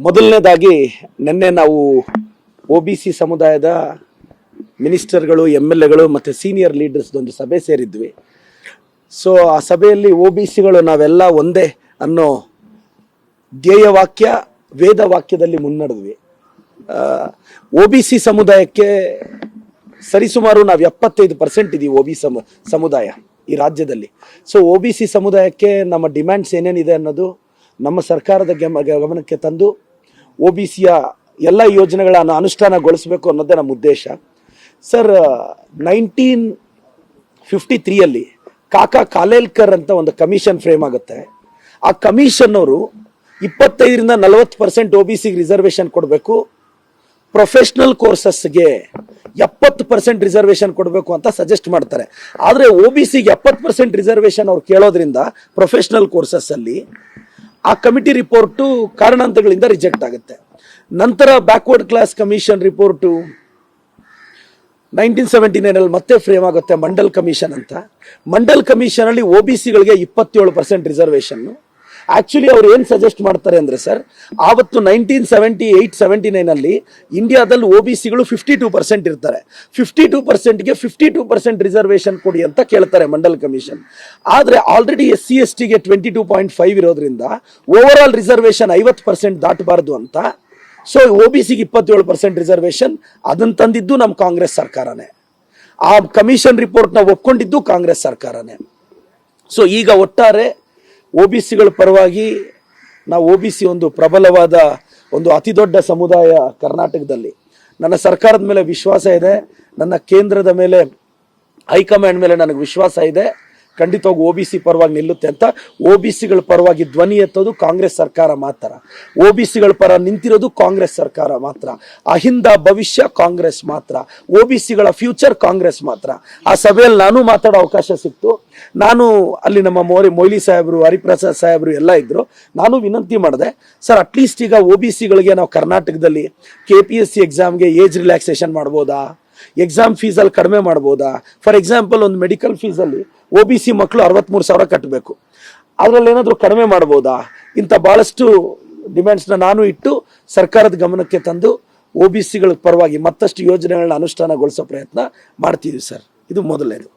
ಮೊದಲನೇದಾಗಿ ನಿನ್ನೆ ನಾವು OBC ಸಮುದಾಯದ ಮಿನಿಸ್ಟರ್ಗಳು MLAಗಳು ಮತ್ತು ಸೀನಿಯರ್ ಲೀಡರ್ಸ್ದೊಂದು ಸಭೆ ಸೇರಿದ್ವಿ. ಸೊ ಆ ಸಭೆಯಲ್ಲಿ OBCಗಳು ನಾವೆಲ್ಲ ಒಂದೇ ಅನ್ನೋ ಧ್ಯೇಯವಾಕ್ಯ ವೇದವಾಕ್ಯದಲ್ಲಿ ಮುನ್ನಡೆದ್ವಿ. OBC ಸಮುದಾಯಕ್ಕೆ ಸರಿಸುಮಾರು ನಾವು 75% ಇದೀವಿ ಸಮುದಾಯ ಈ ರಾಜ್ಯದಲ್ಲಿ. ಸೊ OBC ಸಮುದಾಯಕ್ಕೆ ನಮ್ಮ ಡಿಮ್ಯಾಂಡ್ಸ್ ಏನೇನಿದೆ ಅನ್ನೋದು ನಮ್ಮ ಸರ್ಕಾರದ ಗಮನಕ್ಕೆ ತಂದು OBCಯ ಎಲ್ಲ ಯೋಜನೆಗಳನ್ನು ಅನುಷ್ಠಾನಗೊಳಿಸಬೇಕು ಅನ್ನೋದೇ ನಮ್ಮ ಉದ್ದೇಶ. ಸರ್, 1953 ಕಾಕಾ ಕಾಲೇಲ್ಕರ್ ಅಂತ ಒಂದು ಕಮಿಷನ್ ಫ್ರೇಮ್ ಆಗುತ್ತೆ. ಆ ಕಮಿಷನ್ ಅವರು 25ರಿಂದ 40% OBCಗೆ ರಿಸರ್ವೇಶನ್ ಕೊಡಬೇಕು, ಪ್ರೊಫೆಷನಲ್ ಕೋರ್ಸಸ್ಗೆ 70% ರಿಸರ್ವೇಶನ್ ಕೊಡಬೇಕು ಅಂತ ಸಜೆಸ್ಟ್ ಮಾಡ್ತಾರೆ. ಆದರೆ OBCಗೆ 70% ರಿಸರ್ವೇಶನ್ ಅವ್ರು ಕೇಳೋದ್ರಿಂದ ಪ್ರೊಫೆಷನಲ್ ಕೋರ್ಸಸ್ ಅಲ್ಲಿ ಆ ಕಮಿಟಿ ರಿಪೋರ್ಟು ಕಾರಣಾಂತರಗಳಿಂದ ರಿಜೆಕ್ಟ್ ಆಗುತ್ತೆ. ನಂತರ ಬ್ಯಾಕ್ವರ್ಡ್ ಕ್ಲಾಸ್ ಕಮಿಷನ್ ರಿಪೋರ್ಟು 1979 ಮತ್ತೆ ಫ್ರೇಮ್ ಆಗುತ್ತೆ, ಮಂಡಲ್ ಕಮಿಷನ್ ಅಂತ. ಮಂಡಲ್ ಕಮಿಷನ್ ಅಲ್ಲಿ OBCಗಳಿಗೆ 27% ರಿಸರ್ವೇಶನ್. ಆಕ್ಚುಲಿ ಅವ್ರು ಏನ್ ಸಜೆಸ್ಟ್ ಮಾಡ್ತಾರೆ ಅಂದ್ರೆ ಸರ್, ಆವತ್ತು 1978-79 ಅಲ್ಲಿ ಇಂಡಿಯಾದಲ್ಲಿ OBCಗಳು 52% ಇರ್ತಾರೆ. 52%ಗೆ 52% ರಿಸರ್ವೇಶನ್ ಕೊಡಿ ಅಂತ ಕೇಳ್ತಾರೆ ಮಂಡಲ್ ಕಮಿಷನ್. ಆದ್ರೆ ಆಲ್ರೆಡಿ SC/STಗೆ 22.5 ಇರೋದ್ರಿಂದ ಓವರ್ ಆಲ್ ರಿಸರ್ವೇಶನ್ 50% ದಾಟಬಾರದು ಅಂತ. ಸೊ OBCಗೆ 27% ರಿಸರ್ವೇಶನ್ ಅದನ್ನ ತಂದಿದ್ದು ನಮ್ಮ ಕಾಂಗ್ರೆಸ್ ಸರ್ಕಾರನೇ. ಆ ಕಮಿಷನ್ ರಿಪೋರ್ಟ್ ನ ಒಪ್ಕೊಂಡಿದ್ದು ಕಾಂಗ್ರೆಸ್ ಸರ್ಕಾರನೇ. ಸೊ ಈಗ ಒಟ್ಟಾರೆ OBCಗಳ ಪರವಾಗಿ ನಾವು OBC ಒಂದು ಪ್ರಬಲವಾದ ಒಂದು ಅತಿ ದೊಡ್ಡ ಸಮುದಾಯ ಕರ್ನಾಟಕದಲ್ಲಿ. ನನ್ನ ಸರ್ಕಾರದ ಮೇಲೆ ವಿಶ್ವಾಸ ಇದೆ, ನನ್ನ ಕೇಂದ್ರದ ಮೇಲೆ ಹೈಕಮಾಂಡ್ ಮೇಲೆ ನನಗೆ ವಿಶ್ವಾಸ ಇದೆ. ಖಂಡಿತವಾಗಿ OBC ಪರವಾಗಿ ನಿಲ್ಲುತ್ತೆ ಅಂತ. OBCಗಳ ಪರವಾಗಿ ಧ್ವನಿ ಎತ್ತೋದು ಕಾಂಗ್ರೆಸ್ ಸರ್ಕಾರ ಮಾತ್ರ. OBCಗಳ ಪರ ನಿಂತಿರೋದು ಕಾಂಗ್ರೆಸ್ ಸರ್ಕಾರ ಮಾತ್ರ. ಅಹಿಂದ ಭವಿಷ್ಯ ಕಾಂಗ್ರೆಸ್ ಮಾತ್ರ. OBCಗಳ ಫ್ಯೂಚರ್ ಕಾಂಗ್ರೆಸ್ ಮಾತ್ರ. ಆ ಸಭೆಯಲ್ಲಿ ನಾನು ಮಾತಾಡೋ ಅವಕಾಶ ಸಿಕ್ತು. ನಾನು ಅಲ್ಲಿ ನಮ್ಮ ಮೊಯ್ಲಿ ಸಾಹೇಬರು, ಹರಿಪ್ರಸಾದ್ ಸಾಹೇಬರು ಎಲ್ಲ ಇದ್ರು. ನಾನು ವಿನಂತಿ ಮಾಡಿದೆ, ಸರ್ ಅಟ್ಲೀಸ್ಟ್ ಈಗ OBCಗಳಿಗೆ ನಾವು ಕರ್ನಾಟಕದಲ್ಲಿ KPSC ಎಕ್ಸಾಮ್ಗೆ ಏಜ್ ರಿಲ್ಯಾಕ್ಸೇಷನ್ ಮಾಡ್ಬೋದಾ, ಎಕ್ಸಾಮ್ ಫೀಸಲ್ಲಿ ಕಡಿಮೆ ಮಾಡ್ಬೋದಾ? ಫಾರ್ ಎಕ್ಸಾಂಪಲ್ ಒಂದು ಮೆಡಿಕಲ್ ಫೀಸಲ್ಲಿ OBC ಮಕ್ಕಳು 63,000 ಕಟ್ಟಬೇಕು, ಅದರಲ್ಲಿ ಏನಾದರೂ ಕಡಿಮೆ ಮಾಡ್ಬೋದಾ? ಇಂಥ ಬಹಳಷ್ಟು ಡಿಮ್ಯಾಂಡ್ಸ್ನ ನಾನು ಇಟ್ಟು ಸರ್ಕಾರದ ಗಮನಕ್ಕೆ ತಂದು OBCಗಳ ಪರವಾಗಿ ಮತ್ತಷ್ಟು ಯೋಜನೆಗಳನ್ನ ಅನುಷ್ಠಾನಗೊಳಿಸೋ ಪ್ರಯತ್ನ ಮಾಡ್ತಿದ್ದೀವಿ ಸರ್. ಇದು ಮೊದಲನೇದು.